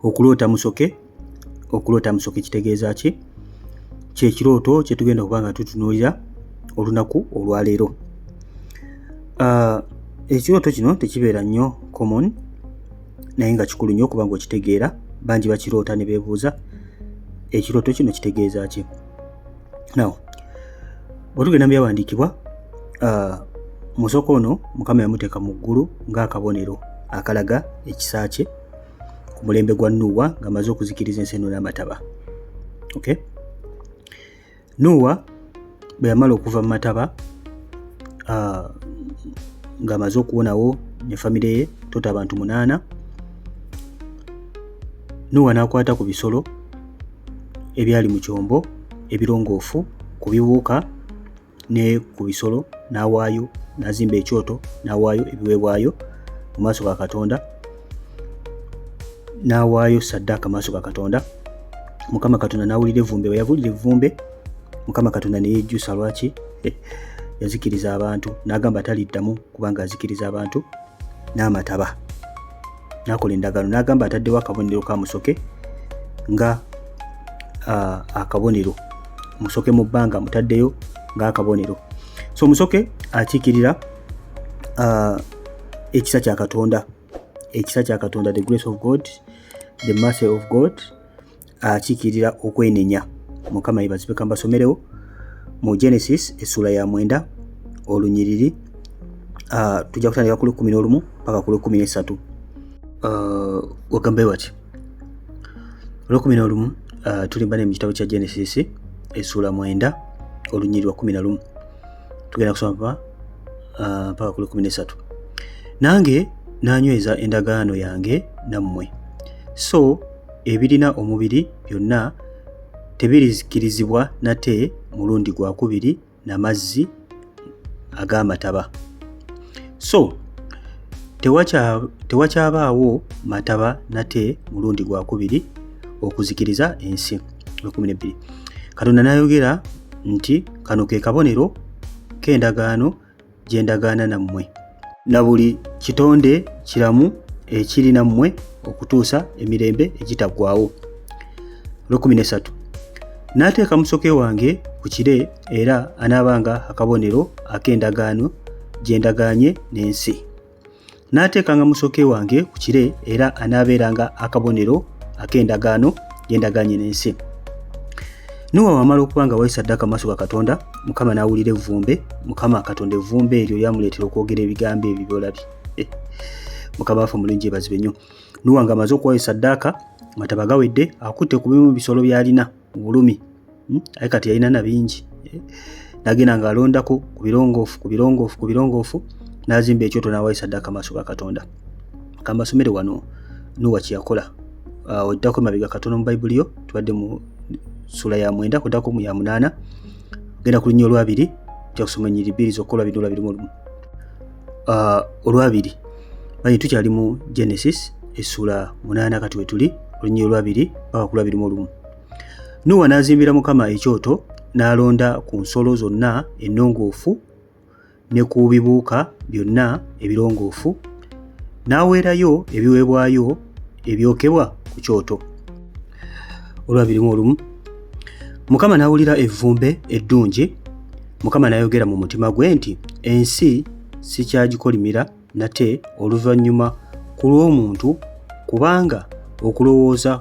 Okuloota musoke kitegeeza ki? Kyekirooto kye tugenda okuba nga tutunuulira olunaku olwaleero. Ekirooto kino tekibeera nnyo common naye nga kikulu nnyo okuba nga okitegeera. Bangi bakiroota ne beebuuza ekirooto kino kitegeeza ki? Now, bwe tugenda mu byawandiikibwa, musoke ono Mukama yamuteeka mu ggulu ng'akabonero akalaga ekisa kye ku mulembe gwa Nuuwa ng'amaze okuzikiriza ensi eno n'amataba. Okay? Nuuwa bwe yamala okuva mu mataba ng'amaze okuwonawo ne famire ye tota abantu 8, Nuuwa n'akwata ku bisolo ebyali mu kyombo ebirongoofu, ku biwuka ne ku bisolo, n'awaayo, n'azimba ekyoto, n'awaayo ebiweebwayo mu maaso ga Katonda, n'awaayo ssaddaaka mu maaso ga Katonda. Mukama Katonda n'awulira evvumbe. Bwe yawulira evvumbe, Mukama Katonda ne yejjusa lwaki? Yazikiriza abantu, n'agamba taliddamu kubanga azikiriza abantu n'amataba. N'akola endagaano, n'agamba ataddewo akabonero ka musoke nga akabonero. Musoke mu bbanga mutaddeyo ng'akabonero. So musoke akiikirira ekisa kya Katonda. Ekisa kya Katonda, the grace of God, the mercy of God, akiikirira okwenenya. Mukama yeebazibwe. Ka mbasomerewo mu Genesis essula ya 9 olunyiriri, tujja kutandika ku 11 paka ku 13. Wagambe wati 11 tulimba ne mu kitabo kya Genesis essula 9 olunyiriri wa 11. Tugenda kusoma paka ku 13. Nange nanyweza endagaano yange nammwe, so ebirina omubiri byonna tebirizikirizibwa nate mulundi gwa kubiri n'amazzi ag'amataba. So tewakyabaawo mataba nate mulundi gwa kubiri okuzikiriza ensi. 12. Katonda n'ayogera nti kano ke kabonero k'endagaano gye ndagaana nammwe na buli kitonde kiramu ekiri nammwe okutuusa emirembe egitaggwaawo. 13. N'ateeka musoke wange ku kire era anaabanga akabonero ak'endagaano gye ndagaanye n'ensi. N'ateekanga musoke wange ku kire era anaabeeranga akabonero ak'endagaano gye ndagaanye n'ensi. Nuuwa wamala okuba nga waayisa ssaddaaka maaso ga Katonda, Mukama n'awulira evvumbe. Mukama Katonda evvumbe eryo lyamuleetera okwogera ebigambo ebyo by'olabye. Mukama waffe omulungi yeebazibwe nnyo. Nuuwa ng'amaze okuwaayo ssaddaaka, amataba gawedde, akutte ku bimu bisolo by'alina mu bulumi. Aye kati yalina na bingi. N'agenda ng'alondako ku birongoofu, n'azimba ekyoto n'awaayo ssaddaaka maaso ga Katonda. Ka mbasomere wano Nuuwa kye yakola. Oddako emabega katono mu Bayibuli yo, tubadde mu sula ya 9 kuddako mu ya 8, genda ku lunnyo olwabiri, tujja kusoma ennyiriri 2 zokka olwabiri mu lumu. Olwabiri banyi tukyali mu Genesis essula 8 kati we tuli, olunnyo olwabiri paka ku lwabiri mu lumu. Nuuwa n'azimbira Mukama ekyoto, n'alonda ku nsolo zonna ennongoofu ne ku bibuuka byonna ebirongoofu, n'aweerayo ebiweebwayo ebyokebwa ku kyoto. Olwabiri mu lumu. Mukama n'awulira evvumbe eddungi. Mukama n'ayogera mu mutima gwe nti ensi sikyagikolimira nate oluvannyuma ku lw'omuntu, kubanga okulowooza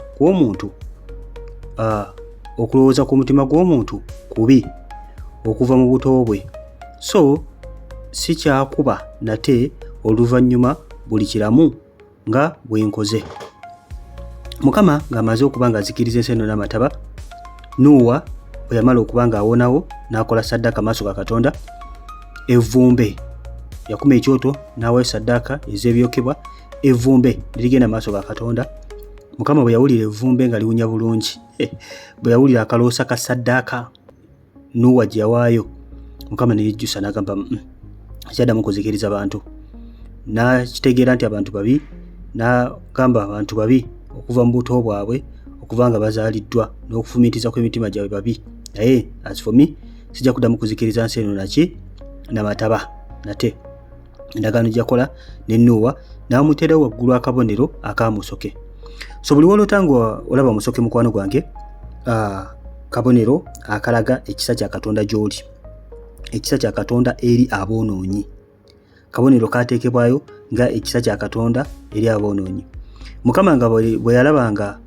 kw'omutima gw'omuntu kubi okuva mu buto bwe, so sikyakuba nate oluvannyuma buli kiramu nga bwenkoze. Mukama ng'amaze okuba ng'azikiriza ensi eno n'amataba, Nuuwa bwe yamala okuba ng'awonawo n'akola ssaddaaka maaso ga Katonda. Evvumbe yakuma ekyoto n'awaayo ssaddaaka ez'ebyokebwa, evvumbe lirigenda maaso ga Katonda. Mukama bwe yawulira evvumbe nga liwunya bulungi, bwe yawulira akaloosa ka ssaddaaka Nuuwa gye yawaayo, Mukama ne yejjusa n'agamba kyaddamu kuzikiriza bantu. N'akitegeera nti abantu babi, n'agamba abantu babi okuva mu buto bwabwe okuva nga bazaaliddwa n'okufumiitiriza kw'emitima gyabwe babi. Naye as for me, sijja kuddamu kuzikiriza nsi eno n'amataba nate. Endagaano gye yakola ne Nuuwa n'amuteerawo waggulu akabonero ak'amusoke. So buli wolotanga olaba musoke mukwano gwange kabonero akalaga ekisa kya Katonda gy'oli, ekisa kya Katonda eri aboonoonyi, kabonero kateekebwayo nga ekisa kya Katonda eri aboonoonyi. Mukama nga bwe yalabanga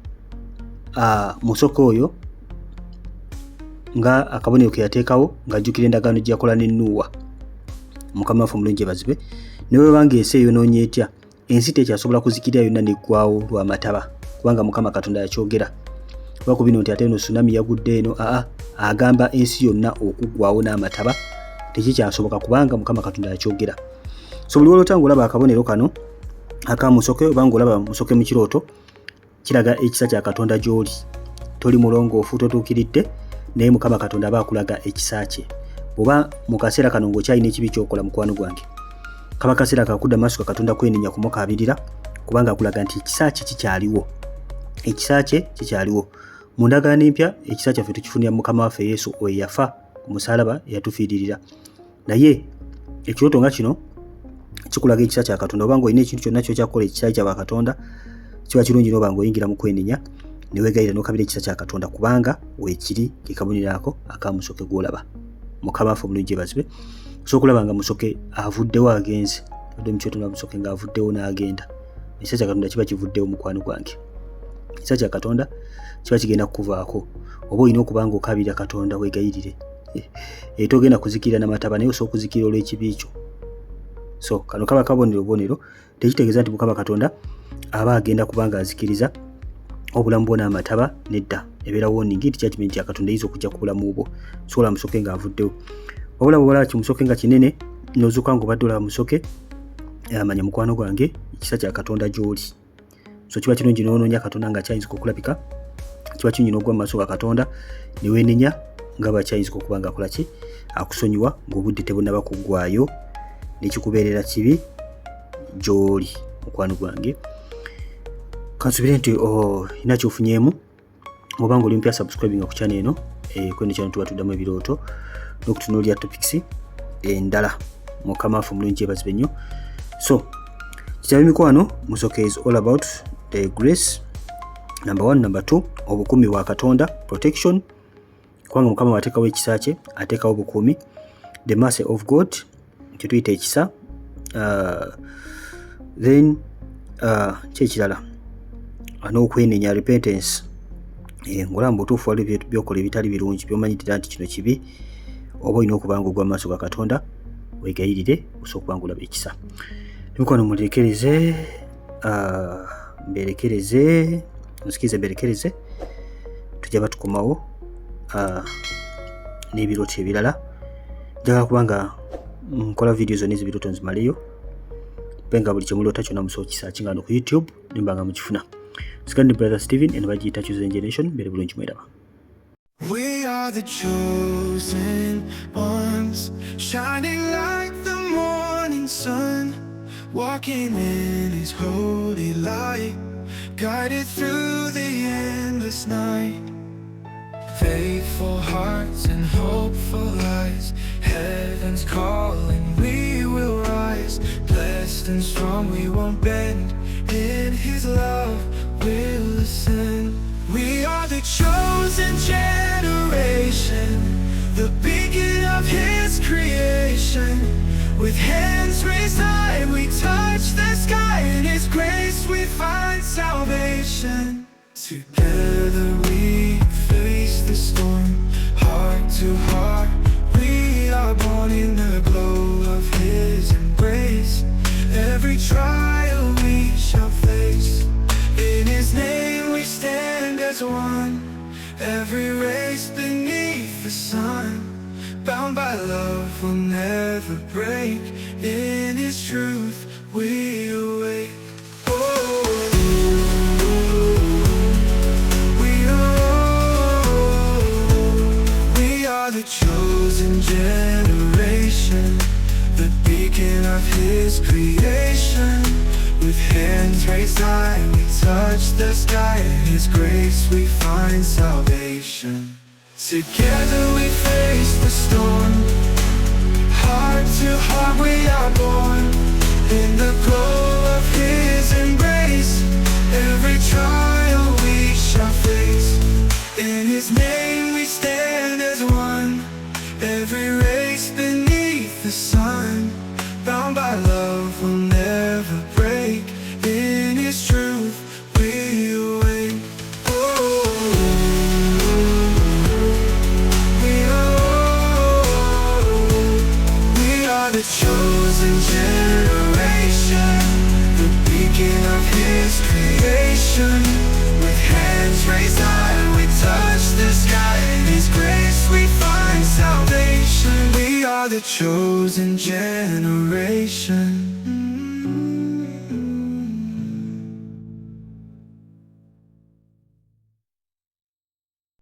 musoke oyo nga akabonero ke yateekawo ng'ajjukira endagaano gye yakola ne Nuuwa, Mukama waffe omulungi yeebazibwe, ne bwe banga ensi eyonoonye etya, ensi tekyasobola kuzikirira yonna neggwaawo lw'amataba, kubanga Mukama Katonda yakyogera. Kuba ku bino nti ate eno tsunami yagudde eno, agamba ensi yonna okuggwaawo n'amataba tekikyasoboka kubanga Mukama Katonda yakyogera. So buli wolotanga olaba akabonero kano aka musoke oba ng'olaba musoke mu kirooto, kiraga ekisa kya Katonda gy'oli. Toli mulongoofu, totuukiridde, naye Mukama Katonda aba akulaga ekisa kye. Oba mu kaseera kano ng'okyalina ekibi ky'okola mukwano gwange, kaba kaseera kakudda maaso ka Katonda kwenenya kumukaabirira, kubanga akulaga nti ekisa kye kikyaliwo, ekisa kye kikyaliwo. Mu ndagaano empya ekisa kyaffe tukifunira Mukama waffe Yesu oyo yafa ku musaalaba eyatufiiririra. Naye ekirooto nga kino kikulaga ekisa kya Katonda. Oba ng'olina ekintu kyonna ky'okyakola ekisa kya Katonda, kiba kirungi n'oba ng'oyingira mu kwenenya ne weegayirira n'okabira ekisa kya Katonda, kubanga weekiri ke kabonero ako aka musoke gw'olaba. Mukama waffe omulungi yeebazibwe. So okulaba nga musoke avuddewo agenze, odde mu kyoto nga musoke ng'avuddewo n'agenda, ekisa kya Katonda kiba kivuddewo mukwano gwange. Ekisa kya Katonda kiba kigenda kukuvaako. Oba olina okuba ng'okabira Katonda weegayirire, togenda kuzikirira n'amataba naye osobola okuzikirira olw'ekibi kyo. So kano kaba kabonero, tekitegeeza nti Mukama Katonda aba agenda kubanga azikiriza obulamu bwo n'amataba, nedda. Ebeera warning nti judgment ya Katonda eyinza okujja ku bulamu bwo. Sobola musoke ng'avuddewo. Wabula bw'olaba kimusoke nga kinene n'ozuuka ng'obadde olaba musoke, amanya mukwano gwange ekisa kya Katonda gy'oli. So kiba kirungi n'onoonya Katonda nga akyayinza okukulabika, kiba kirungi n'ogwa mu maaso ga Katonda ne weenenya nga bw'akyayinza okuba ng'akola ki, akusonyiwa ng'obudde tebunnaba kuggwaayo n'ekikubeerera kibi gy'oli mukwano gwange. Kansubire nti ina kyofunyeemu. Oba ng'oli mpya, subscribing ku channel eno, kweno channel tuba tuddamu ebirooto n'okutunuulira topics endala. Mukama waffe omulungi yeebazibwe nnyo. So kitaba mikwano, musoke is all about the grace, number 1. Number 2, obukuumi bwa Katonda, protection, kubanga Mukama wateekawo ekisa kye, ateekawo obukuumi. The mercy of God, kye tuyita ekisa. Then kyekirala n'okwenenya, repentance, ng'olaba mu butuufu waliwo byokola ebitali birungi by'omanyidira nti kino kibi, oba olina okuba ng'ogwa mu maaso ga Katonda weegayirire osobola okuba ng'olaba ekisa. Mikwano mulekereze, mberekereze, nsikirize mberekereze, tujja batukomawo n'ebirooto ebirala. Njagala kubanga nkola videos zonna ez'ebirooto nzimaleyo, benga buli kyemuloota kyonna musobola okisaakinga no ku YouTube nimba nga mukifuna. Sikandi Brother Steven and bagiyita Chosen Generation. Mbere bulungi mweraba. We are the chosen ones, shining like the morning sun, walking in His holy light, guided through the endless night. Faithful hearts and hopeful eyes, heaven's calling, we will rise. Blessed and strong, we won't bend, in His love we'll ascend. We are the chosen generation, the beacon of His creation. With hands raised high, we touch the sky. In His grace we find salvation. Together we face the storm, heart to heart. We are born in the glow of His embrace. Every trial we shall face, in His name we stand as one. Every race beneath the sun, bound by love will never break. In His truth we awake. We are the chosen generation, the beacon of His creation. With hands raised high, we touch the sky. In His grace we find salvation. Together we face the storm, heart to heart we are born. In the glow of His embrace, Every trial we shall face, in His name we stand as one. Every race beneath the sun, bound by love will never break. In His truth we awake. We are the chosen generation, the beacon of His creation. With hands raised high, we touch the sky. In His grace we find salvation. We are the chosen generation.